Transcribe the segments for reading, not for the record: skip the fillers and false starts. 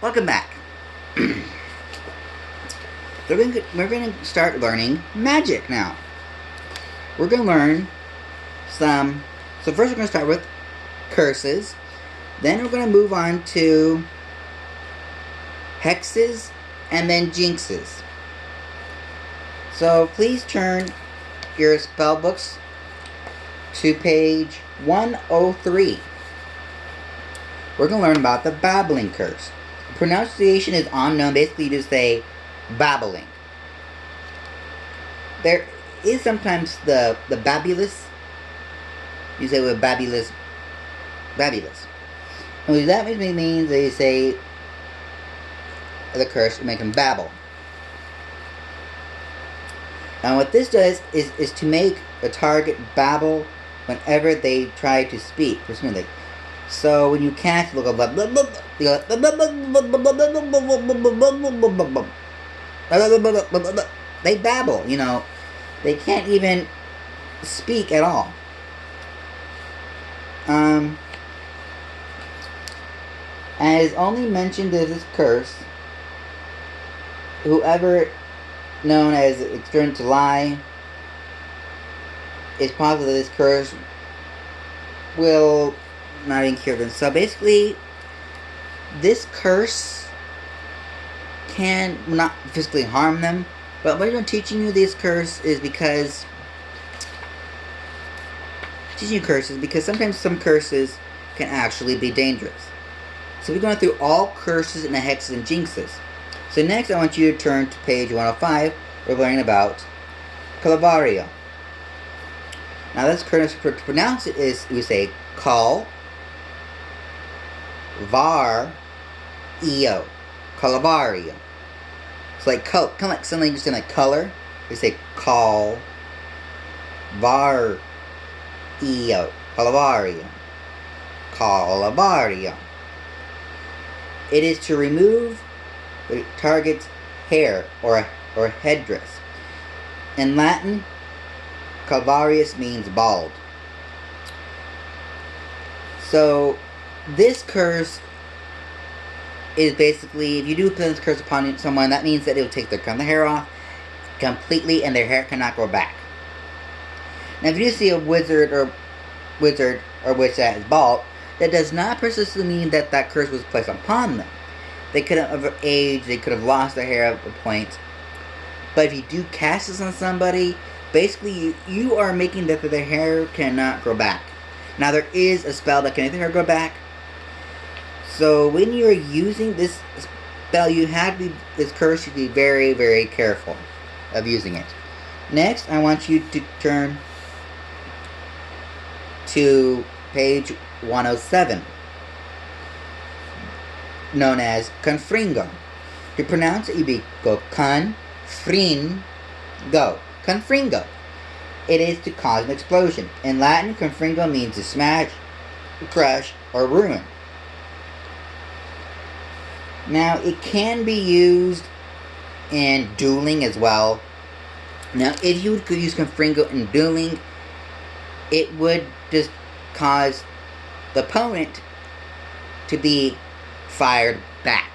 Welcome back. So we're going to start learning magic now. We're going to learn some... So first we're going to start with curses. Then we're going to move on to hexes and then jinxes. So please turn your spell books to page 103. We're going to learn about the babbling curse. The pronunciation is unknown. Basically, you just say babbling. There is sometimes the babulous. You say with babulous. And what that means they say the curse to make them babble. Now what this does is to make the target babble whenever they try to speak for smoothly. So when you cast, look blah blah blah, you go they babble. You know, they can't even speak at all. As only mentioned as this curse, whoever known as external to lie, it's possible that this curse will not even cure them. So basically, this curse can not physically harm them, but what I'm teaching you this curse is because sometimes some curses can actually be dangerous. So we're going through all curses and the hexes and jinxes. So next I want you to turn to page 105. We're learning about Calvario. Now this curse, to pronounce it is, we say call var eo. Calvario. It's like kind of like something just in like color. We say call var eo. Calvario. Calvario. It is to remove the target's hair or headdress. In Latin, Calvarius means bald. So this curse is basically, if you do put this curse upon someone, that means that it will take their hair off completely and their hair cannot grow back. Now if you see a wizard or witch that is bald, that does not precisely mean that that curse was placed upon them. They could have aged, they could have lost their hair at a point. But if you do cast this on somebody, basically you are making that their hair cannot grow back. Now there is a spell that can make their hair grow back. So when you're using this spell, this curse, you should be very, very careful of using it. Next, I want you to turn to page 107, known as confringo. To pronounce it, you go confringo. Confringo. It is to cause an explosion. In Latin, confringo means to smash, crush, or ruin. Now, it can be used in dueling as well. Now, if you could use confringo in dueling, it would just cause the opponent to be fired back.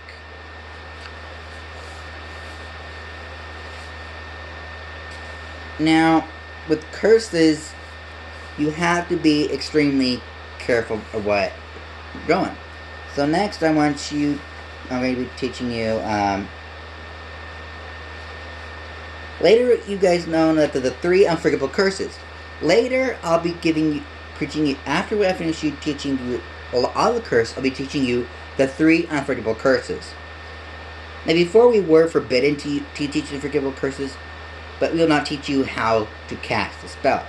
Now, with curses, you have to be extremely careful of what you're doing. So next, I'm going to be teaching you, later you guys know that the 3 unforgivable curses. Later, I'll be preaching you, after I finish teaching you all the curse, I'll be teaching you the 3 unforgivable curses. Now before we were forbidden to teach unforgivable curses, but we will not teach you how to cast a spell.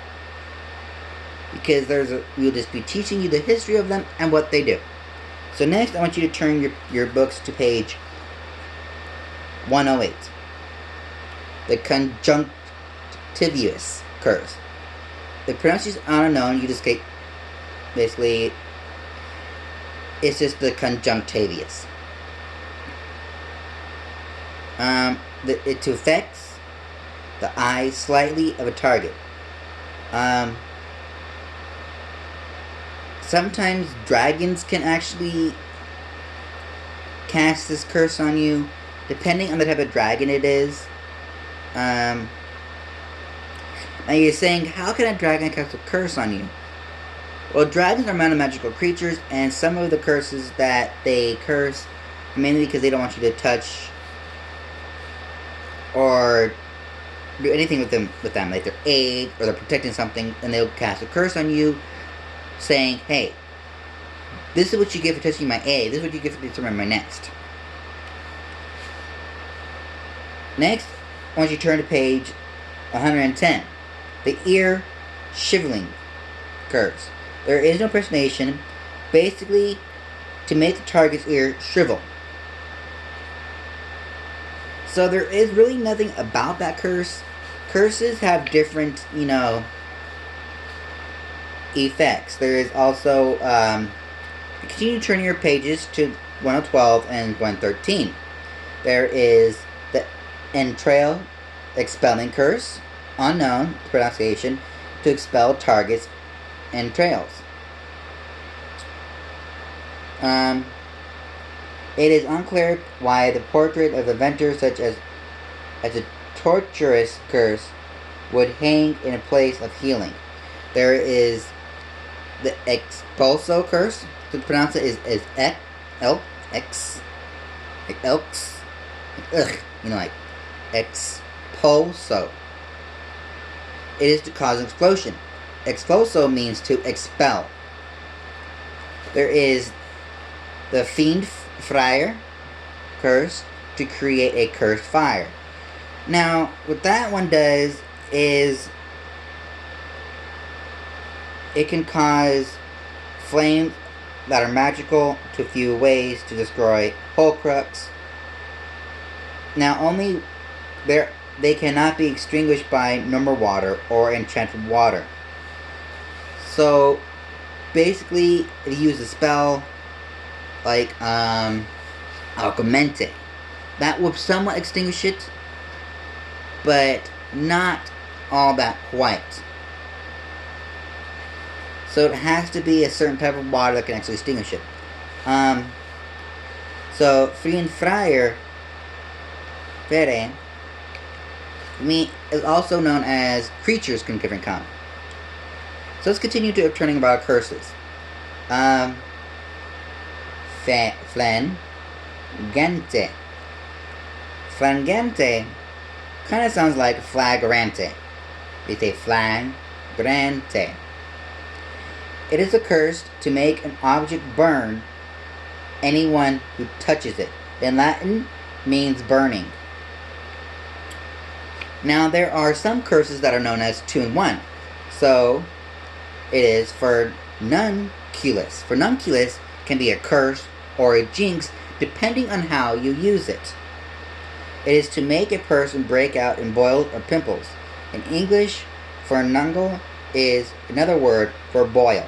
Because we'll just be teaching you the history of them and what they do. So next, I want you to turn your books to page 108. The conjunctivius curse. The pronunciation is unknown. You just get, basically, it's just the conjunctivius. It affects the eye slightly of a target. Sometimes dragons can actually cast this curse on you, depending on the type of dragon it is. Now you're saying, how can a dragon cast a curse on you? Well, dragons are magical creatures, and some of the curses that they curse, mainly because they don't want you to touch or do anything with them, like their aid, or they're protecting something, and they'll cast a curse on you, saying, hey, this is what you get for touching my aid, this is what you get for determining my next. Next, once you turn to page 110, the ear shriveling curse. There is no impersonation, basically to make the target's ear shrivel. So there is really nothing about that curse. Curses have different, effects. There is also, continue turning your pages to 112 and 113. There is the entrail expelling curse, unknown pronunciation, to expel targets' entrails. It is unclear why the portrait of inventor such as a torturous curse would hang in a place of healing. There is the expulso curse. To pronounce it is expulso. It is to cause an explosion. Expulso means to expel. There is the fiend friar curse, to create a cursed fire. Now, what that one does is it can cause flames that are magical to few ways to destroy Horcrux. Now, they cannot be extinguished by normal water or enchanted water. So, basically, if you use a spell like Alchamente, that will somewhat extinguish it, but not all that quite. So it has to be a certain type of water that can actually extinguish it. So Fiend Friar Fere is also known as creatures can different come. So let's continue to turning about curses. Flangente. Flangente kind of sounds like flagrante. We say flagrante. It is a curse to make an object burn anyone who touches it. In Latin, means burning. Now, there are some curses that are known as 2-in-1. So, it is furnunculus. Furnunculus can be a curse or a jinx, depending on how you use it. It is to make a person break out in boils or pimples. In English, furnuncle is another word for boil.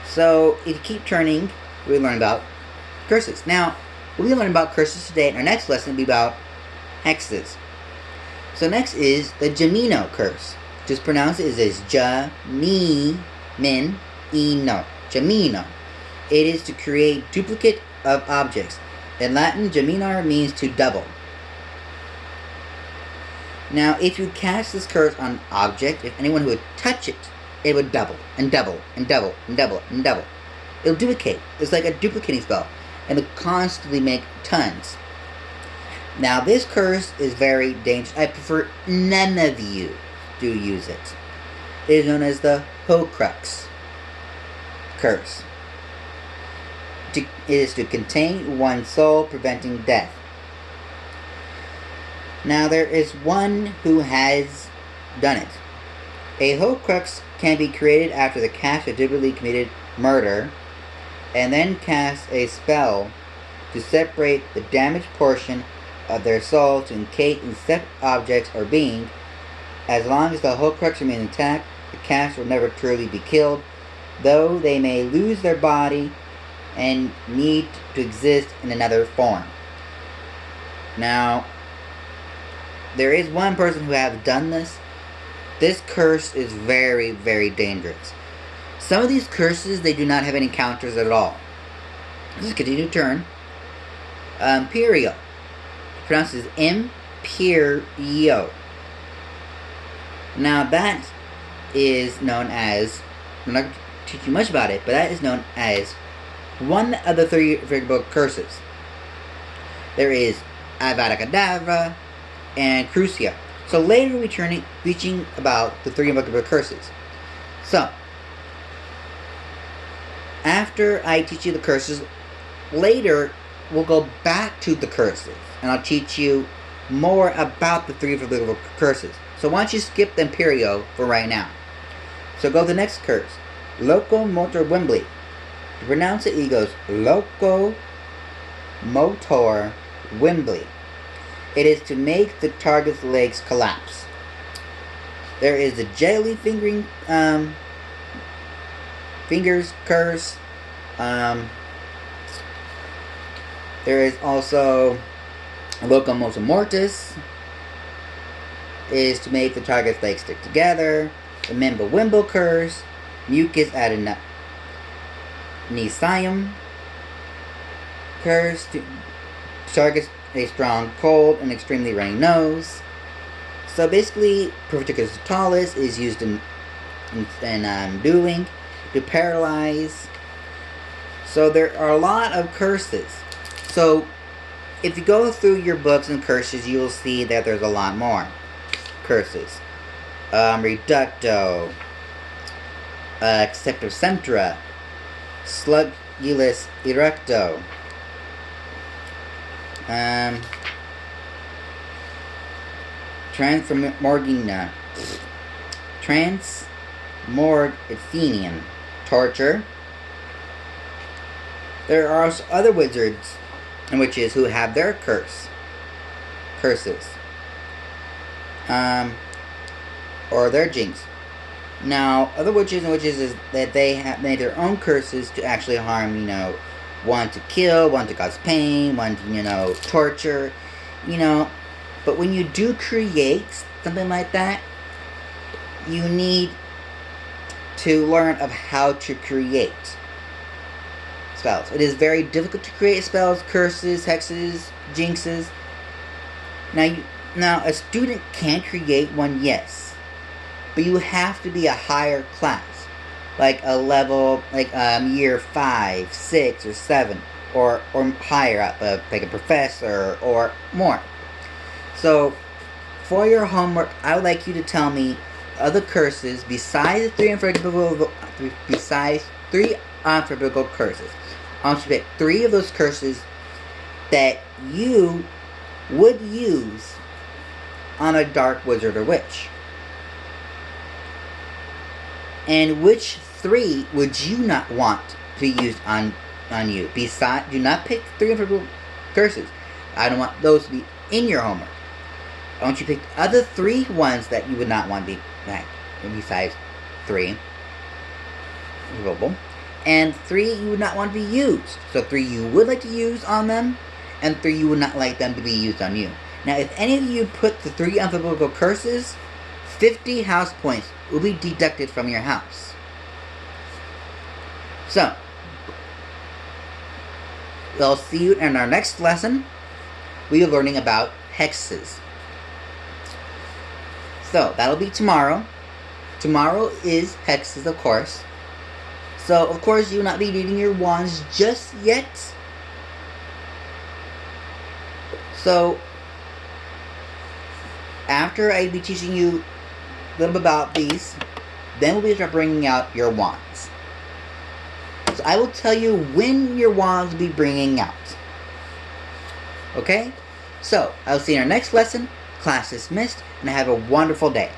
So, if you keep turning, we learn about curses. Now, we'll be learning about curses today, and our next lesson will be about hexes. So next is the Jamino curse. Just pronounce it as Jamino. Jamino. It is to create duplicate of objects. In Latin, Jaminar means to double. Now, if you cast this curse on an object, if anyone who would touch it, it would double, and double, and double, and double, and double. It'll duplicate. It's like a duplicating spell. And it'll constantly make tons. Now, this curse is very dangerous. I prefer none of you do use it. It is known as the Horcrux curse. It is to contain one's soul, preventing death. Now, there is one who has done it. A Horcrux can be created after the cast has deliberately committed murder, and then cast a spell to separate the damaged portion of their soul to encase in separate objects or being. As long as the Horcrux remains intact, the cast will never truly be killed, though they may lose their body and need to exist in another form. Now, there is one person who has done this. This curse is very, very dangerous. Some of these curses, they do not have any counters at all. Just continue to turn. Imperial. Pronounced as Imperio. Now that is known as, I'm not going to teach you much about it, but that is known as one of the three Unforgivable Curses. There is Avada Kedavra and Crucia. So later we'll be teaching about the three Unforgivable Curses. So, after I teach you the curses, later we'll go back to the curses, and I'll teach you more about the three Unforgivable Curses. So why don't you skip the Imperio for right now. So go to the next curse. Locomotor Wimbley. To pronounce it, he goes Locomotor Wimbley. It is to make the target's legs collapse. There is the jelly fingers curse. There is also Locomotor Mortis. Is to make the target's legs stick together. The Mimblewimble curse. Mucus Adenosinium curse. To target a strong cold and extremely runny nose. So basically, Perverticus Totalis is used in dueling to paralyze. So there are a lot of curses. So if you go through your books and curses, you will see that there's a lot more curses. Reducto, Septocentra, Slugulus Erecto, Transmorgina, Transmorgithenian, Torture. There are also other wizards and witches who have their curses. Or their jinx. Now, other witches and witches is that they have made their own curses to actually harm, one to kill, one to cause pain, one to, torture, But when you do create something like that, you need to learn of how to create spells. It is very difficult to create spells, curses, hexes, jinxes. Now, a student can create one, yes. But you have to be a higher class. Like a level, year 5, 6, or 7. Or higher up, like a professor or more. So, for your homework, I would like you to tell me other curses besides the three unforgivable curses. I want you to pick 3 of those curses that you would use on a dark wizard or witch. And which 3 would you not want to be used on you? Do not pick 3 unforgivable curses. I don't want those to be in your homework. I want you to pick other 3 ones that you would not want to be besides 3 unforgivable. And 3 you would not want to be used. So 3 you would like to use on them, and 3 you would not like them to be used on you. Now, if any of you put the 3 unforgivable curses, 50 house points will be deducted from your house. So, we'll see you in our next lesson. We are learning about hexes. So, that'll be tomorrow. Tomorrow is hexes, of course. So, of course, you will not be needing your wands just yet. So, after I be teaching you a little bit about these, then we'll be start bringing out your wands. So I will tell you when your wands will be bringing out. Okay? So, I'll see you in our next lesson. Class dismissed, and have a wonderful day.